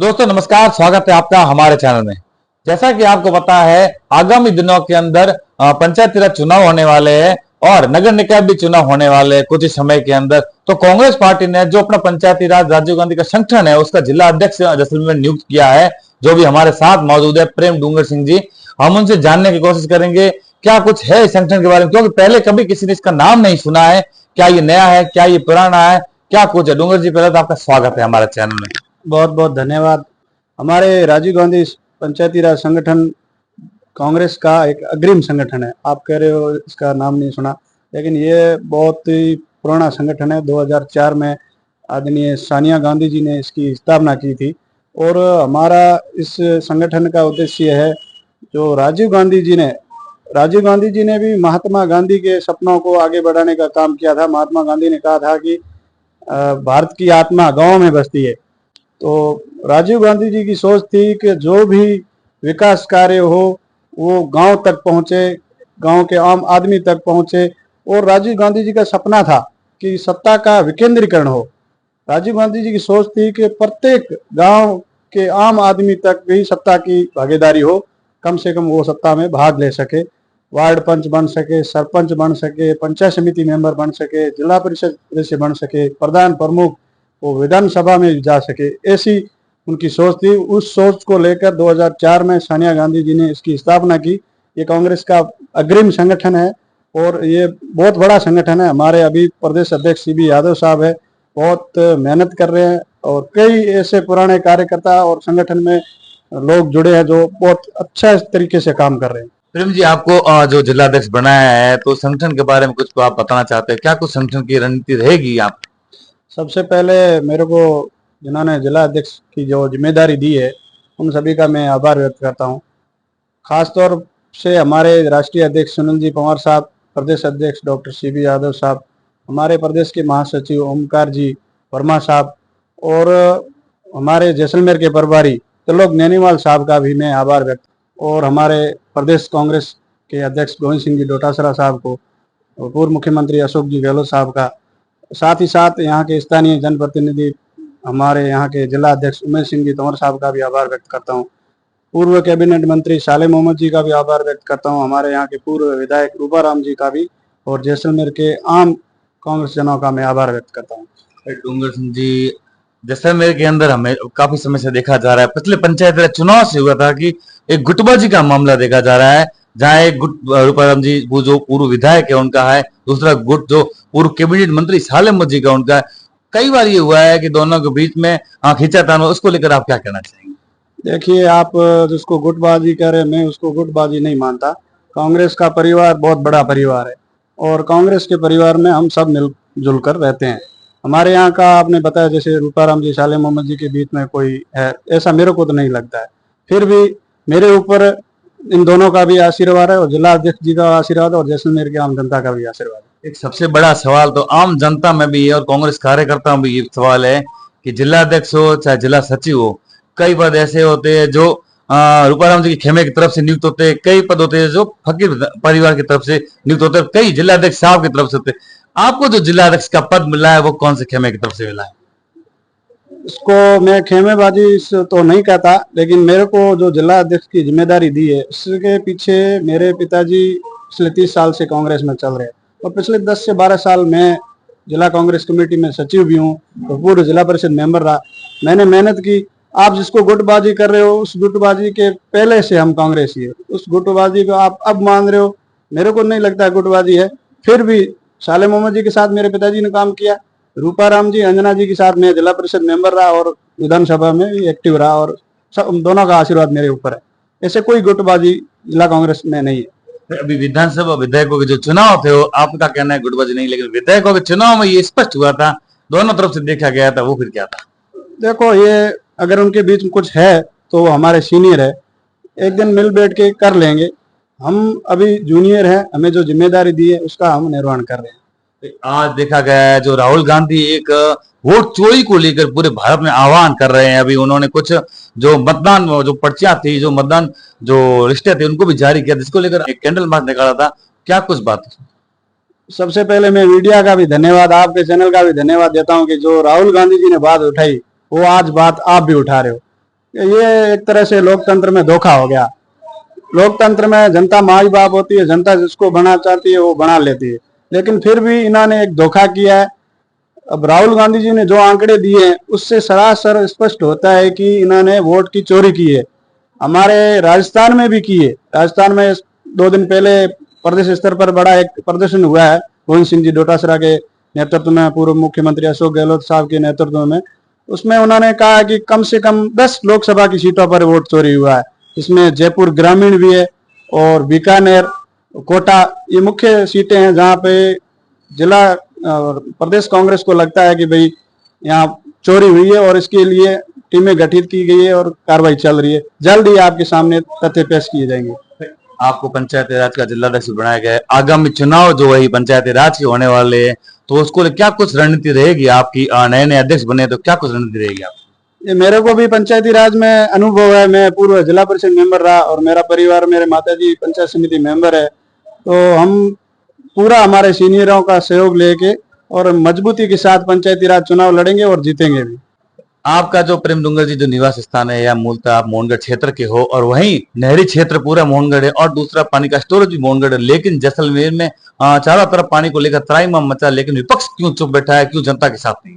दोस्तों नमस्कार, स्वागत है आपका हमारे चैनल में। जैसा कि आपको पता है, आगामी दिनों के अंदर पंचायती राज चुनाव होने वाले हैं और नगर निकाय भी चुनाव होने वाले हैं कुछ ही समय के अंदर। तो कांग्रेस पार्टी ने जो अपना पंचायती राज राजीव गांधी का संगठन है उसका जिला अध्यक्ष जैसलमेर में नियुक्त किया है, जो भी हमारे साथ मौजूद है प्रेम डूंगर सिंह जी। हम उनसे जानने की कोशिश करेंगे क्या कुछ है इस संगठन के बारे में, क्योंकि पहले कभी किसी ने इसका नाम नहीं सुना है। क्या ये नया है, क्या ये पुराना है, क्या कुछ है? डूंगर जी, पहले तो आपका स्वागत है हमारे चैनल में। बहुत बहुत धन्यवाद। हमारे राजीव गांधी पंचायती राज संगठन कांग्रेस का एक अग्रिम संगठन है। आप कह रहे हो इसका नाम नहीं सुना, लेकिन ये बहुत ही पुराना संगठन है। 2004 में आदरणीय सोनिया गांधी जी ने इसकी स्थापना की थी और हमारा इस संगठन का उद्देश्य है, जो राजीव गांधी जी ने भी महात्मा गांधी के सपनों को आगे बढ़ाने का काम किया था। महात्मा गांधी ने कहा था कि भारत की आत्मा गांव में बसती है। तो राजीव गांधी जी की सोच थी कि जो भी विकास कार्य हो वो गांव तक पहुंचे, गांव के आम आदमी तक पहुंचे। और राजीव गांधी जी का सपना था कि सत्ता का विकेंद्रीकरण हो। राजीव गांधी जी की सोच थी कि प्रत्येक गांव के आम आदमी तक भी सत्ता की भागीदारी हो, कम से कम वो सत्ता में भाग ले सके, वार्ड पंच बन सके, सरपंच बन सके, पंचायत समिति मेंबर बन सके, जिला परिषद सदस्य बन सके, प्रधान प्रमुख वो विधानसभा में जा सके। ऐसी उनकी सोच थी। उस सोच को लेकर 2004 में सोनिया गांधी जी ने इसकी स्थापना की। ये कांग्रेस का अग्रिम संगठन है और ये बहुत बड़ा संगठन है। हमारे अभी प्रदेश अध्यक्ष सीबी यादव साहब है, बहुत मेहनत कर रहे हैं और कई ऐसे पुराने कार्यकर्ता और संगठन में लोग जुड़े हैं जो बहुत अच्छा तरीके से काम कर रहे हैं। प्रेम जी, आपको जो जिला अध्यक्ष बनाया है, तो संगठन के बारे में कुछ आप बताना चाहते हैं? क्या कुछ संगठन की रणनीति रहेगी? आप सबसे पहले मेरे को जिन्होंने जिला अध्यक्ष की जो जिम्मेदारी दी है उन सभी का मैं आभार व्यक्त करता हूं। खासतौर से हमारे राष्ट्रीय अध्यक्ष सुनील जी पंवार साहब, प्रदेश अध्यक्ष डॉक्टर सीबी यादव साहब, हमारे प्रदेश के महासचिव ओमकार जी वर्मा साहब और हमारे जैसलमेर के प्रभारी त्रिलोक नैनीवाल साहब का भी मैं आभार व्यक्त, और हमारे प्रदेश कांग्रेस के अध्यक्ष गोविंद सिंह जी डोटासरा साहब को, पूर्व मुख्यमंत्री अशोक जी गहलोत साहब का, साथ ही साथ यहाँ के स्थानीय जनप्रतिनिधि हमारे यहाँ के जिला अध्यक्ष उमेश सिंह जी तंवर साहब का भी आभार व्यक्त करता हूँ। पूर्व कैबिनेट मंत्री साले मोहम्मद जी का भी आभार व्यक्त करता हूँ। हमारे यहाँ के पूर्व विधायक रूपाराम जी का भी, और जैसलमेर के आम कांग्रेस जनों का मैं आभार व्यक्त करता हूँ। डूंगर सिंह जी, जैसलमेर के अंदर हमें काफी समय से देखा जा रहा है, पिछले पंचायत राज चुनाव से हुआ था कि एक गुटबाजी का मामला देखा जा रहा है, जहाँ एक गुट रूपाराम जी वो जो पूर्व विधायक है उनका है, दूसरा गुट जो पूर्व कैबिनेट मंत्री साले मोहम्मद जी का उनका है। कई बार ये हुआ है कि दोनों के बीच में खींचातान हो। उसको लेकर आप क्या कहना चाहेंगे? देखिए, आप जिसको गुटबाजी कह रहे हैं, मैं उसको गुटबाजी नहीं मानता। कांग्रेस का परिवार बहुत बड़ा परिवार है और कांग्रेस के परिवार में हम सब मिलजुल कर रहते हैं। हमारे यहाँ का आपने बताया जैसे रूपाराम जी साले मोहम्मद जी के बीच में कोई है, ऐसा मेरे को तो नहीं लगता है। फिर भी मेरे ऊपर इन दोनों का भी आशीर्वाद है और जिला अध्यक्ष जी का आशीर्वाद है और जैसलमेर की आम जनता का भी आशीर्वाद है। एक सबसे बड़ा सवाल तो आम जनता में भी है और कांग्रेस कार्यकर्ताओं में भी ये सवाल है कि जिला अध्यक्ष हो चाहे जिला सचिव हो, कई पद ऐसे होते हैं जो रूपाराम जी के खेमे की तरफ से नियुक्त होते हैं, कई पद होते हैं जो फकीर परिवार की तरफ से नियुक्त होते हैं, कई जिला अध्यक्ष साहब की तरफ से होते हैं। आपको जो जिला अध्यक्ष का पद मिला है वो कौन से खेमे की तरफ से मिला है? इसको मैं खेमेबाजी तो नहीं कहता, लेकिन मेरे को जो जिला अध्यक्ष की जिम्मेदारी दी है उसके पीछे मेरे पिताजी पिछले 30 साल से कांग्रेस में चल रहे हैं और पिछले 10 से 12 साल मैं जिला कांग्रेस कमेटी में सचिव भी हूँ और पूर्व जिला परिषद मेंबर रहा। मैंने मेहनत की। आप जिसको गुटबाजी कर रहे हो, उस गुटबाजी के पहले से हम कांग्रेसी है। उस गुटबाजी को आप अब मान रहे हो, मेरे को नहीं लगता है गुटबाजी है। फिर भी साले मोहम्मद जी के साथ मेरे पिताजी ने काम किया, रूपाराम जी अंजना जी के साथ मैं जिला परिषद मेंबर रहा और विधानसभा में भी एक्टिव रहा, और सब दोनों का आशीर्वाद मेरे ऊपर है। ऐसे कोई गुटबाजी जिला कांग्रेस में नहीं है। अभी विधानसभा विधायकों के जो चुनाव थे वो आपका कहना है गुटबाजी नहीं, लेकिन विधायकों के चुनाव में ये स्पष्ट हुआ था, दोनों तरफ से देखा गया था, वो फिर क्या था? देखो, ये अगर उनके बीच में कुछ है तो हमारे सीनियर है, एक दिन मिल बैठ के कर लेंगे। हम अभी जूनियर हैं, हमें जो जिम्मेदारी दी है उसका हम निर्वहन कर रहे हैं। आज देखा गया है जो राहुल गांधी एक वोट चोरी को लेकर पूरे भारत में आह्वान कर रहे हैं। अभी उन्होंने कुछ जो मतदान जो पर्चियां थी, जो मतदान जो लिस्टें थी, उनको भी जारी किया, जिसको लेकर एक कैंडल मार्च निकाला था। क्या कुछ बात? सबसे पहले मैं मीडिया का भी धन्यवाद, आपके चैनल का भी धन्यवाद देता हूं कि जो राहुल गांधी जी ने बात उठाई वो आज बात आप भी उठा रहे हो। ये एक तरह से लोकतंत्र में धोखा हो गया। लोकतंत्र में जनता माई बाप होती है, जनता जिसको बना चाहती है वो बना लेती है, लेकिन फिर भी इन्होंने एक धोखा किया है। अब राहुल गांधी जी ने जो आंकड़े दिए हैं उससे सरासर स्पष्ट होता है कि इन्होंने वोट की चोरी की है। हमारे राजस्थान में भी की है। राजस्थान में 2 दिन पहले प्रदेश स्तर पर बड़ा एक प्रदर्शन हुआ है गोविंद सिंह जी डोटासरा के नेतृत्व में, पूर्व मुख्यमंत्री अशोक गहलोत साहब के नेतृत्व में। उसमें उन्होंने कहा कि कम से कम 10 लोकसभा की सीटों पर वोट चोरी हुआ है। इसमें जयपुर ग्रामीण भी है और बीकानेर, कोटा, ये मुख्य सीटें हैं जहां पे जिला प्रदेश कांग्रेस को लगता है कि भाई यहाँ चोरी हुई है और इसके लिए टीमें गठित की गई है और कार्रवाई चल रही है। जल्द ही आपके सामने तथ्य पेश किए जाएंगे। आपको पंचायती राज का जिलाध्यक्ष बनाया गया है, आगामी चुनाव जो वही पंचायती राज के होने वाले हैं, तो उसको क्या कुछ रणनीति रहेगी आपकी? नए नए अध्यक्ष बने तो क्या कुछ रणनीति रहेगी आपकी? ये मेरे को भी पंचायती राज में अनुभव है। मैं पूर्व जिला परिषद मेंबर रहा और मेरा परिवार, मेरे माताजी पंचायत समिति मेंबर है। तो हम पूरा हमारे सीनियरों का सहयोग लेके और मजबूती के साथ पंचायती राज चुनाव लड़ेंगे और जीतेंगे भी। आपका जो प्रेम डूंगर जी जो निवास स्थान है, या मूलतः आप मोहनगढ़ क्षेत्र के हो और वहीं नहरी क्षेत्र पूरा मोहनगढ़ है और दूसरा पानी का स्टोरेज भी मोहनगढ़ है, लेकिन जैसलमेर में चारों तरफ पानी को लेकर त्राहिमाम मचा, लेकिन विपक्ष क्यों चुप बैठा है, क्यों जनता के साथ नहीं?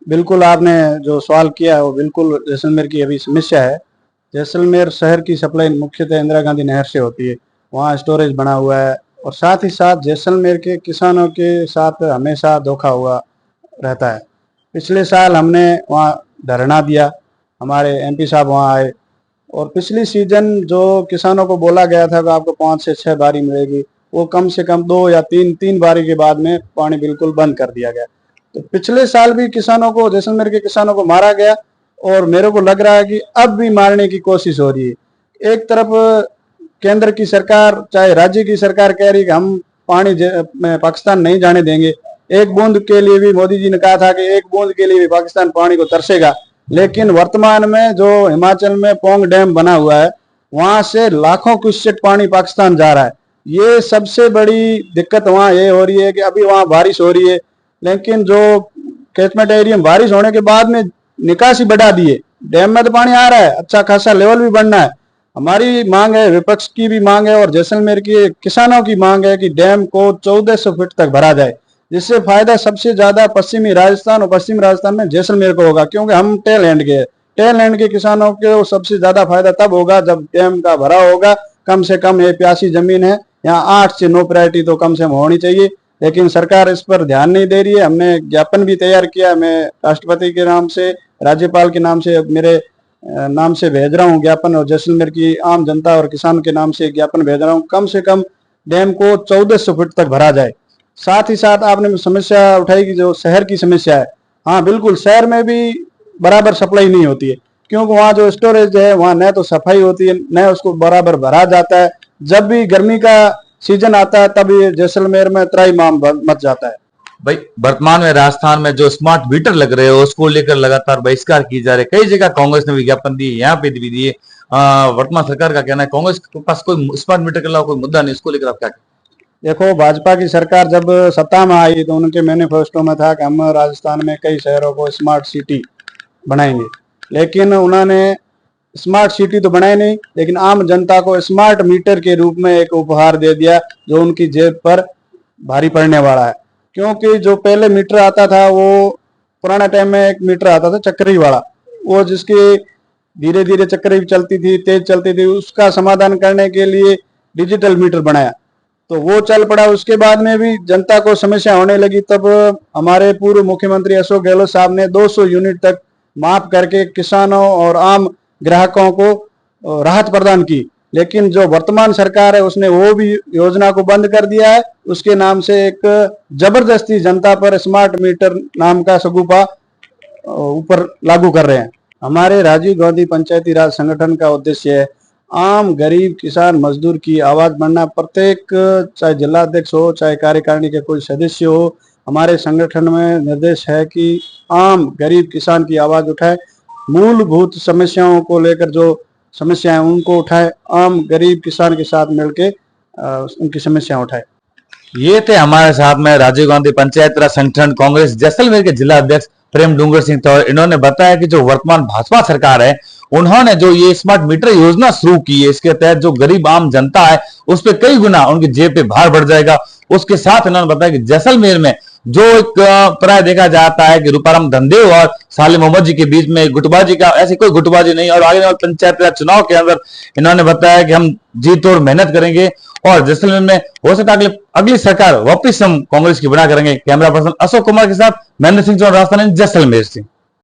बिल्कुल, आपने जो सवाल किया है वो बिल्कुल जैसलमेर की अभी समस्या है। जैसलमेर शहर की सप्लाई मुख्यतः इंदिरा गांधी नहर से होती है, वहाँ स्टोरेज बना हुआ है और साथ ही साथ जैसलमेर के किसानों के साथ हमेशा धोखा हुआ रहता है। पिछले साल हमने वहाँ धरना दिया, हमारे एमपी साहब वहाँ आए और पिछली सीजन जो किसानों को बोला गया था कि आपको 5 से 6 बारी मिलेगी, वो कम से कम 2 या 3 बारी के बाद में पानी बिल्कुल बंद कर दिया गया। तो पिछले साल भी किसानों को, जैसलमेर के किसानों को मारा गया और मेरे को लग रहा है कि अब भी मारने की कोशिश हो रही है। एक तरफ केंद्र की सरकार, चाहे राज्य की सरकार कह रही है कि हम पानी पाकिस्तान नहीं जाने देंगे। एक बूंद के लिए भी मोदी जी ने कहा था कि एक बूंद के लिए भी पाकिस्तान पानी को तरसेगा, लेकिन वर्तमान में जो हिमाचल में पोंग डैम बना हुआ है वहां से लाखों क्यूसेक पानी पाकिस्तान जा रहा है। ये सबसे बड़ी दिक्कत वहां ये हो रही है कि अभी वहां बारिश हो रही है, लेकिन जो कैचमेंट एरिया में बारिश होने के बाद में निकासी बढ़ा दी है। डैम में तो पानी आ रहा है, अच्छा खासा लेवल भी बढ़ना है। हमारी मांग है, विपक्ष की भी मांग है और जैसलमेर के किसानों की मांग है कि डैम को 1400 फीट तक भरा जाए, जिससे फायदा सबसे ज्यादा पश्चिमी राजस्थान और पश्चिमी राजस्थान में जैसलमेर को होगा, क्योंकि हम टेल एंड के किसानों को सबसे ज्यादा फायदा तब होगा जब डैम का भरा होगा। कम से कम ये प्यासी जमीन है, यहाँ 8 से 9 प्रायोरिटी तो कम से कम होनी चाहिए, लेकिन सरकार इस पर ध्यान नहीं दे रही है। हमने ज्ञापन भी तैयार किया, मैं राष्ट्रपति के नाम से, राज्यपाल के नाम से, मेरे नाम से भेज रहा हूँ ज्ञापन और जैसलमेर की आम जनता और किसान के नाम से ज्ञापन भेज रहा हूँ। कम से कम डैम को 1400 फीट तक भरा जाए। साथ ही साथ आपने समस्या उठाई कि जो शहर की समस्या है, हाँ बिल्कुल, शहर में भी बराबर सप्लाई नहीं होती है, क्योंकि वहाँ जो स्टोरेज है वहाँ न तो सफाई होती है न उसको बराबर भरा जाता है। जब भी गर्मी का सीजन आता है तब ये जैसलमेर में त्राहिमाम मच जाता है। भाई, वर्तमान में राजस्थान में जो स्मार्ट मीटर लग रहे हो उसको लेकर लगातार बहिष्कार की जा रहे, कई जगह कांग्रेस ने विज्ञापन दिए, यहाँ पे भी दिए। वर्तमान सरकार का कहना है कांग्रेस के पास कोई स्मार्ट मीटर के अलावा कोई मुद्दा नहीं, उसको लेकर आप क्या कहते हैं? देखो, भाजपा की सरकार जब सत्ता में आई तो उनके मैनिफेस्टो में था कि हम राजस्थान में कई शहरों को स्मार्ट सिटी बनाएंगे, लेकिन उन्होंने स्मार्ट सिटी तो बनाई नहीं, लेकिन आम जनता को स्मार्ट मीटर के रूप में एक उपहार दे दिया जो उनकी जेब पर भारी पड़ने वाला है। क्योंकि जो पहले मीटर आता था, वो पुराना टाइम में एक मीटर आता था चक्री वाला, वो जिसकी धीरे धीरे चक्री चलती थी, तेज चलती थी, उसका समाधान करने के लिए डिजिटल मीटर बनाया, तो वो चल पड़ा। उसके बाद में भी जनता को समस्या होने लगी, तब हमारे पूर्व मुख्यमंत्री अशोक गहलोत साहब ने 200 यूनिट तक माफ करके किसानों और आम ग्राहकों को राहत प्रदान की। लेकिन जो वर्तमान सरकार है उसने वो भी योजना को बंद कर दिया है। उसके नाम से एक जबरदस्ती जनता पर स्मार्ट मीटर नाम का सगुफा ऊपर लागू कर रहे हैं। हमारे राजीव गांधी पंचायती राज संगठन का उद्देश्य है आम गरीब किसान मजदूर की आवाज बनना। प्रत्येक, चाहे जिला अध्यक्ष हो चाहे कार्यकारिणी के कोई सदस्य हो, हमारे संगठन में निर्देश है कि आम गरीब किसान की आवाज उठाए, मूलभूत समस्याओं को लेकर जो समस्याएं उनको उठाए, आम गरीब किसान के साथ मिलके उनकी समस्याएं उठाए। ये थे हमारे साथ में राजीव गांधी पंचायत राज संगठन कांग्रेस जैसलमेर के जिला अध्यक्ष प्रेम डूंगर सिंह तौर, इन्होंने बताया कि जो वर्तमान भाजपा सरकार है, उन्होंने जो ये स्मार्ट मीटर योजना शुरू की है, इसके तहत जो गरीब आम जनता है उस पर कई गुना उनकी जेब पे भार बढ़ जाएगा। उसके साथ इन्होंने बताया कि जैसलमेर में जो एक प्राय देखा जाता है कि रूपाराम धनदेव और साले मोहम्मद जी के बीच में गुटबाजी का, ऐसी कोई गुटबाजी नहीं। और आगे वाले पंचायत राज चुनाव के अंदर इन्होंने बताया कि हम जी तोड़ मेहनत करेंगे और जैसलमेर में हो सकता है अगली सरकार वापिस हम कांग्रेस की बना करेंगे। कैमरा पर्सन अशोक कुमार के साथ महेंद्र सिंह चौहान, राजस्थान, जैसलमेर से।